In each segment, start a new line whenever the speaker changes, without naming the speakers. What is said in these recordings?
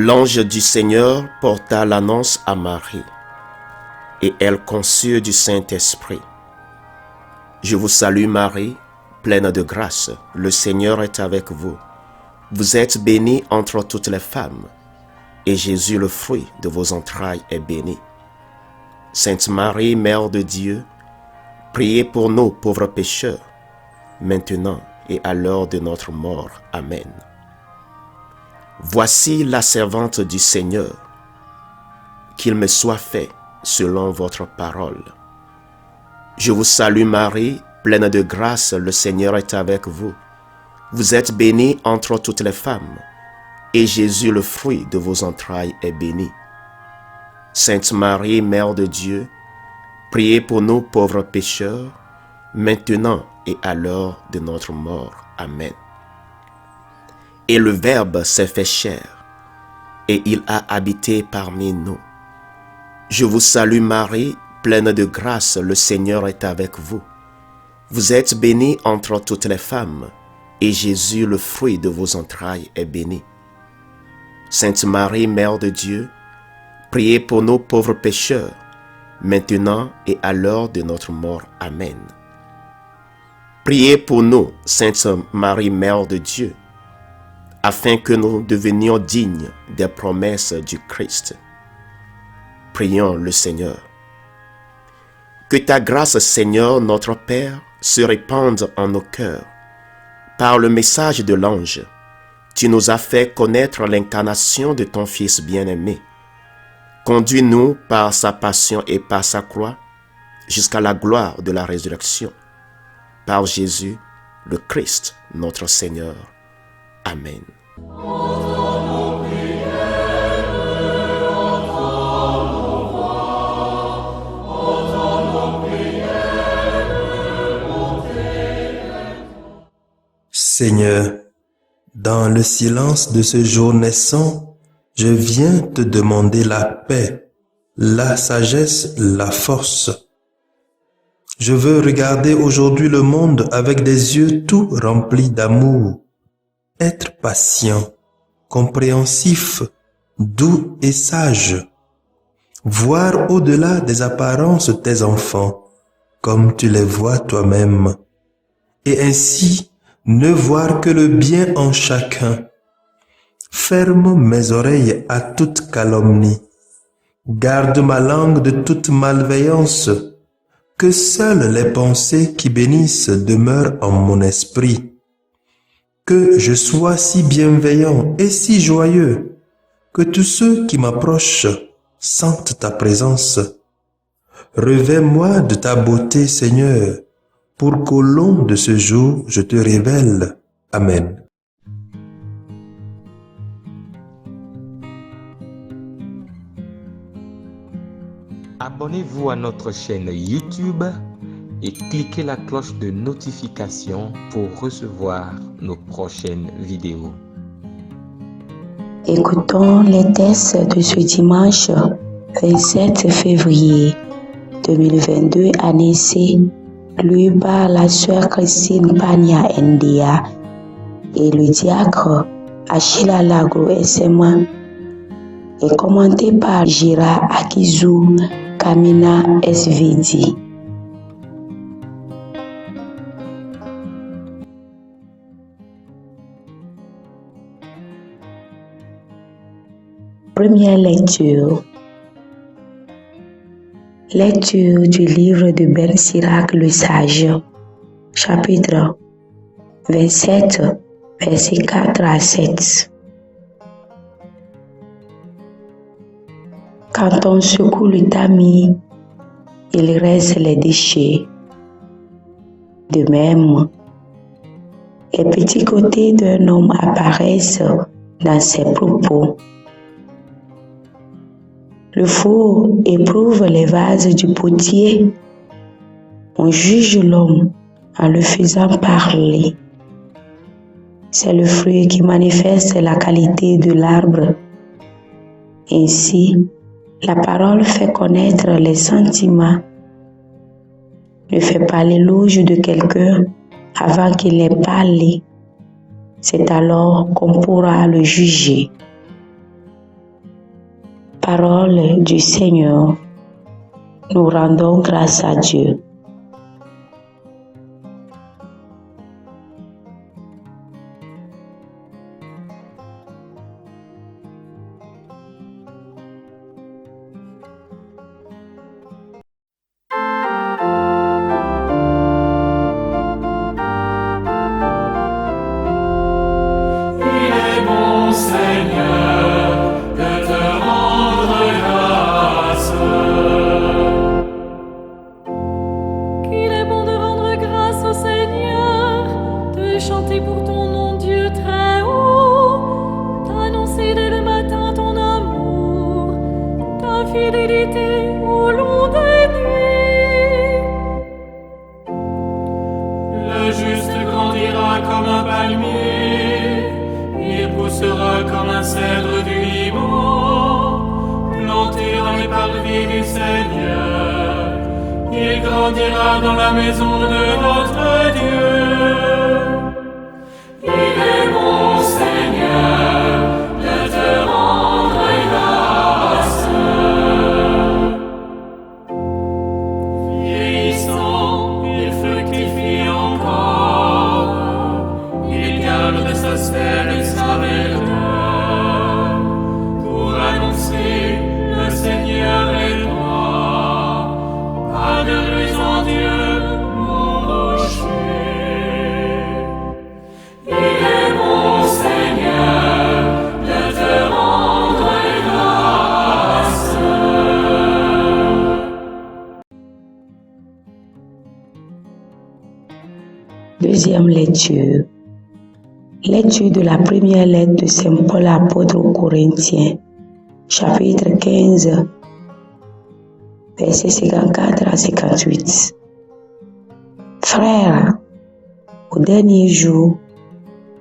L'ange du Seigneur porta l'annonce à Marie, et elle conçut du Saint-Esprit. Je vous salue Marie, pleine de grâce, le Seigneur est avec vous. Vous êtes bénie entre toutes les femmes, et Jésus, le fruit de vos entrailles, est béni. Sainte Marie, Mère de Dieu, priez pour nous pauvres pécheurs, maintenant et à l'heure de notre mort. Amen. Voici la servante du Seigneur, qu'il me soit fait selon votre parole. Je vous salue Marie, pleine de grâce, le Seigneur est avec vous. Vous êtes bénie entre toutes les femmes, et Jésus, le fruit de vos entrailles, est béni. Sainte Marie, Mère de Dieu, priez pour nous pauvres pécheurs, maintenant et à l'heure de notre mort. Amen. Et le Verbe s'est fait chair, et il a habité parmi nous. Je vous salue Marie, pleine de grâce, le Seigneur est avec vous. Vous êtes bénie entre toutes les femmes, et Jésus, le fruit de vos entrailles, est béni. Sainte Marie, Mère de Dieu, priez pour nous pauvres pécheurs, maintenant et à l'heure de notre mort. Amen. Priez pour nous, Sainte Marie, Mère de Dieu, afin que nous devenions dignes des promesses du Christ. Prions le Seigneur. Que ta grâce, Seigneur, notre Père, se répande en nos cœurs. Par le message de l'ange, tu nous as fait connaître l'incarnation de ton Fils bien-aimé. Conduis-nous par sa passion et par sa croix jusqu'à la gloire de la résurrection. Par Jésus, le Christ, notre Seigneur. Amen.
Seigneur, dans le silence de ce jour naissant, je viens te demander la paix, la sagesse, la force. Je veux regarder aujourd'hui le monde avec des yeux tout remplis d'amour, être patient, compréhensif, doux et sage, voir au-delà des apparences tes enfants, comme tu les vois toi-même, et ainsi ne voir que le bien en chacun. Ferme mes oreilles à toute calomnie, garde ma langue de toute malveillance, que seules les pensées qui bénissent demeurent en mon esprit. Que je sois si bienveillant et si joyeux, que tous ceux qui m'approchent sentent ta présence. Revêt-moi de ta beauté, Seigneur, pour qu'au long de ce jour je te révèle. Amen.
Abonnez-vous à notre chaîne YouTube et cliquez la cloche de notification pour recevoir nos prochaines vidéos.
Écoutons les textes de ce dimanche 27 février 2022, année C, lu par la sœur Christine Pania Ndia et le diacre Achila Lago SMA, et commenté par Gira Akizou Kamina SVD. Première lecture. Lecture du livre de Ben Sirac le Sage, chapitre 27, versets 4 à 7. Quand on secoue le tamis, il reste les déchets. De même, les petits côtés d'un homme apparaissent dans ses propos. Le four éprouve les vases du potier. On juge l'homme en le faisant parler. C'est le fruit qui manifeste la qualité de l'arbre. Ainsi, la parole fait connaître les sentiments. Ne fais pas l'éloge de quelqu'un avant qu'il ait parlé. C'est alors qu'on pourra le juger. Parole du Seigneur, nous rendons grâce à Dieu.
Chanter pour ton nom, Dieu très haut, t'annoncer dès le matin ton amour, ta fidélité au long des nuits.
Le juste grandira comme un palmier, il poussera comme un cèdre du Liban, planté dans les parvis du Seigneur, il grandira dans la maison de notre Dieu. Il est bon, Seigneur, de te rendre grâce. Vieillissant, il fructifie encore, il garde sa sphère et sa verdeur, pour annoncer le Seigneur est droit, pas de ruse en Dieu, mon rocher.
Deuxième lecture. Lecture de la première lettre de Saint Paul apôtre aux Corinthiens, chapitre 15, versets 54 à 58. Frères, au dernier jour,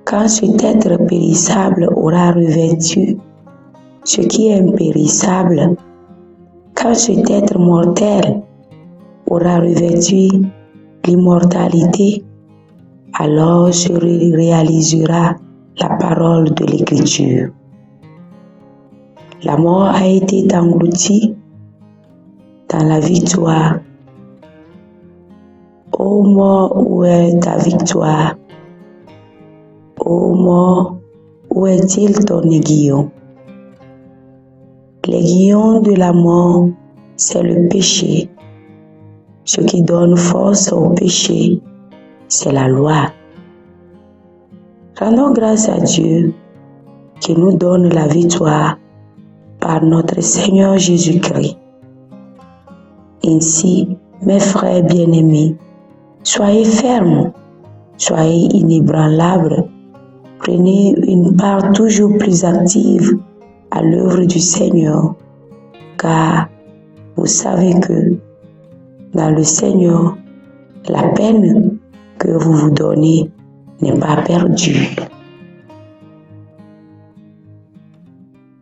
quand cet être périssable aura revêtu ce qui est impérissable, quand cet être mortel aura revêtu l'immortalité, alors se réalisera la parole de l'Écriture. La mort a été engloutie dans la victoire. Ô mort, où est ta victoire? Ô mort, où est-il ton aiguillon? L'aiguillon de la mort, c'est le péché. Ce qui donne force au péché, c'est la loi. Rendons grâce à Dieu qui nous donne la victoire par notre Seigneur Jésus-Christ. Ainsi, mes frères bien-aimés, soyez fermes, soyez inébranlables, prenez une part toujours plus active à l'œuvre du Seigneur, car vous savez que dans le Seigneur, la peine que vous vous donnez n'est pas perdue.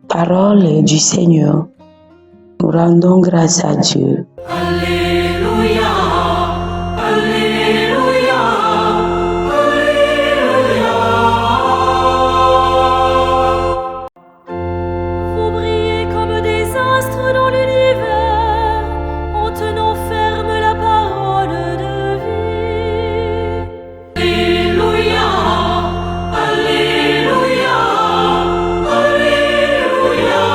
Parole du Seigneur, nous rendons grâce à Dieu.
Alléluia, Alléluia, Alléluia.
Vous brillez comme des astres dans l'univers, en tenant ferme la parole de vie.
Alléluia, Alléluia, Alléluia.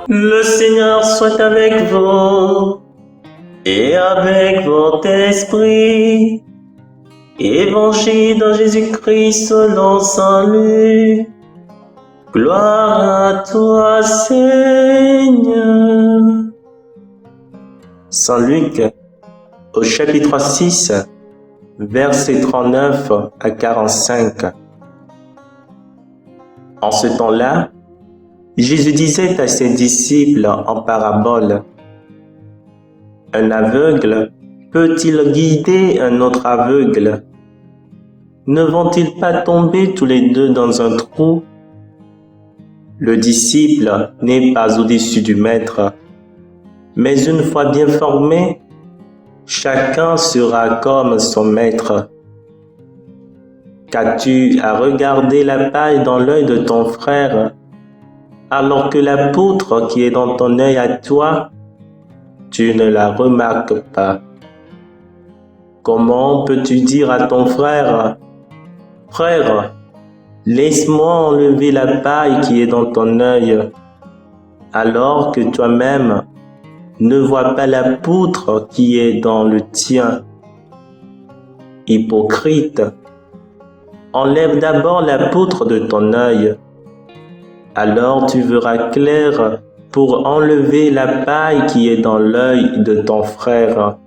Le Seigneur soit avec vous et avec votre esprit. Évangile de Jésus-Christ selon Saint Luc. Gloire à toi, Seigneur. Saint Luc, au chapitre 6, versets 39 à 45. En ce temps-là, Jésus disait à ses disciples en parabole, « Un aveugle peut-il guider un autre aveugle? Ne vont-ils pas tomber tous les deux dans un trou? Le disciple n'est pas au-dessus du maître, mais une fois bien formé, chacun sera comme son maître. Qu'as-tu à regarder la paille dans l'œil de ton frère alors que la poutre qui est dans ton œil à toi, tu ne la remarques pas. Comment peux-tu dire à ton frère, « Frère, laisse-moi enlever la paille qui est dans ton œil », alors que toi-même ne vois pas la poutre qui est dans le tien? Hypocrite, enlève d'abord la poutre de ton œil, alors tu verras clair pour enlever la paille qui est dans l'œil de ton frère.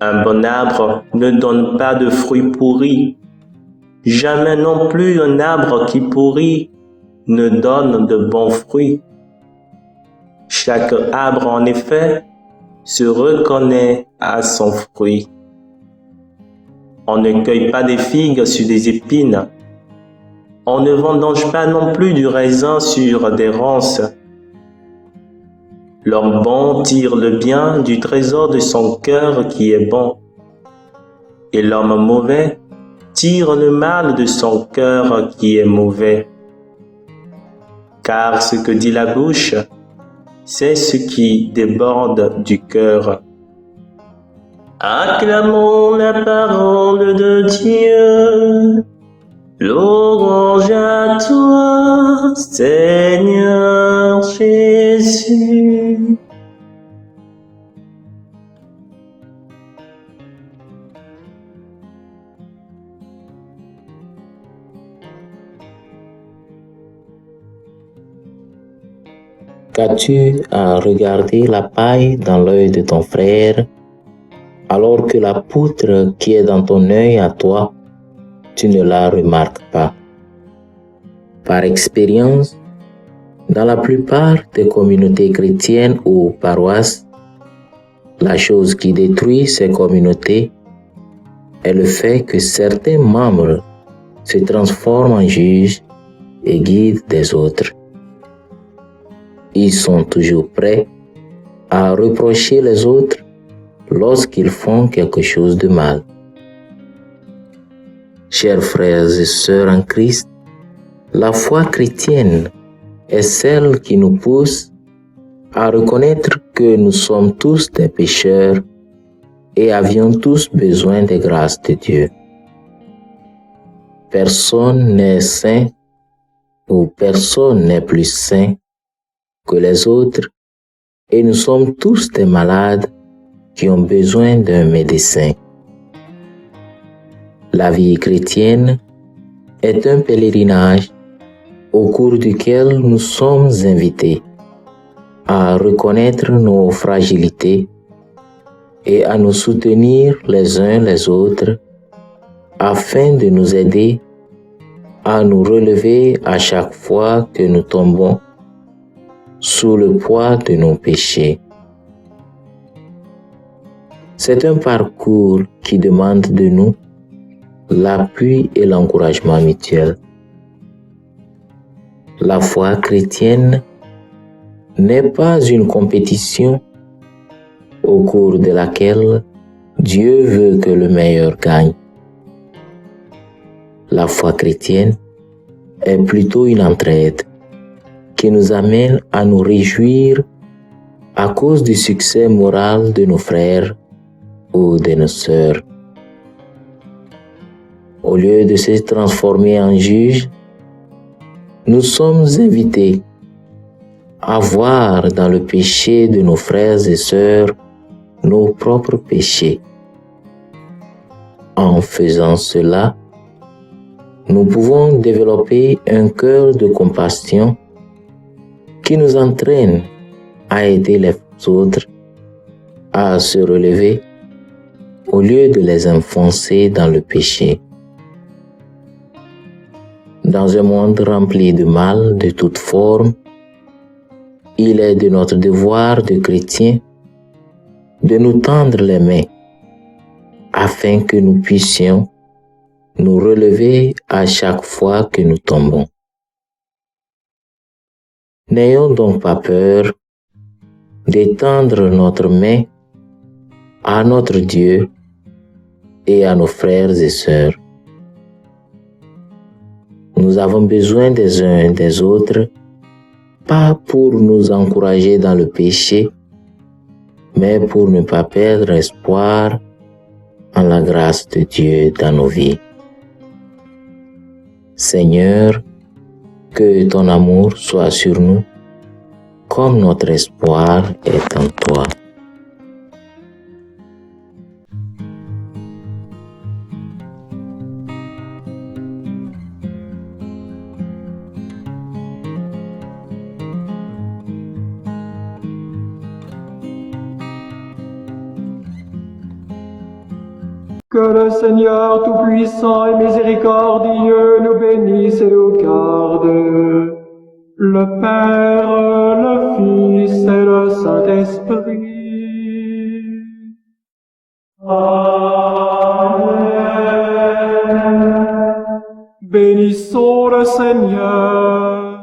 Un bon arbre ne donne pas de fruits pourris, jamais non plus un arbre qui pourrit ne donne de bons fruits. Chaque arbre, en effet, se reconnaît à son fruit. On ne cueille pas des figues sur des épines. On ne vendange pas non plus du raisin sur des ronces. L'homme bon tire le bien du trésor de son cœur qui est bon, et l'homme mauvais tire le mal de son cœur qui est mauvais. Car ce que dit la bouche, c'est ce qui déborde du cœur. Acclamons la parole de Dieu. Louange à toi, Seigneur Jésus.
Qu'as-tu à regarder la paille dans l'œil de ton frère, alors que la poutre qui est dans ton œil à toi, tu ne la remarques pas? Par expérience, dans la plupart des communautés chrétiennes ou paroisses, la chose qui détruit ces communautés est le fait que certains membres se transforment en juges et guides des autres. Ils sont toujours prêts à reprocher les autres lorsqu'ils font quelque chose de mal. Chers frères et sœurs en Christ, la foi chrétienne est celle qui nous pousse à reconnaître que nous sommes tous des pécheurs et avions tous besoin des grâces de Dieu. Personne n'est saint ou personne n'est plus saint que les autres et nous sommes tous des malades qui ont besoin d'un médecin. La vie chrétienne est un pèlerinage au cours duquel nous sommes invités à reconnaître nos fragilités et à nous soutenir les uns les autres afin de nous aider à nous relever à chaque fois que nous tombons sous le poids de nos péchés. C'est un parcours qui demande de nous l'appui et l'encouragement mutuel. La foi chrétienne n'est pas une compétition au cours de laquelle Dieu veut que le meilleur gagne. La foi chrétienne est plutôt une entraide qui nous amène à nous réjouir à cause du succès moral de nos frères ou de nos sœurs. Au lieu de se transformer en juges, nous sommes invités à voir dans le péché de nos frères et sœurs nos propres péchés. En faisant cela, nous pouvons développer un cœur de compassion qui nous entraîne à aider les autres à se relever au lieu de les enfoncer dans le péché. Dans un monde rempli de mal de toutes formes, il est de notre devoir de chrétiens de nous tendre les mains afin que nous puissions nous relever à chaque fois que nous tombons. N'ayons donc pas peur d'étendre notre main à notre Dieu et à nos frères et sœurs. Nous avons besoin des uns des autres, pas pour nous encourager dans le péché, mais pour ne pas perdre espoir en la grâce de Dieu dans nos vies. Seigneur, que ton amour soit sur nous, comme notre espoir est en toi.
Que le Seigneur Tout-Puissant et Miséricordieux nous bénisse et nous garde, le Père, le Fils et le Saint-Esprit. Amen. Bénissons le Seigneur.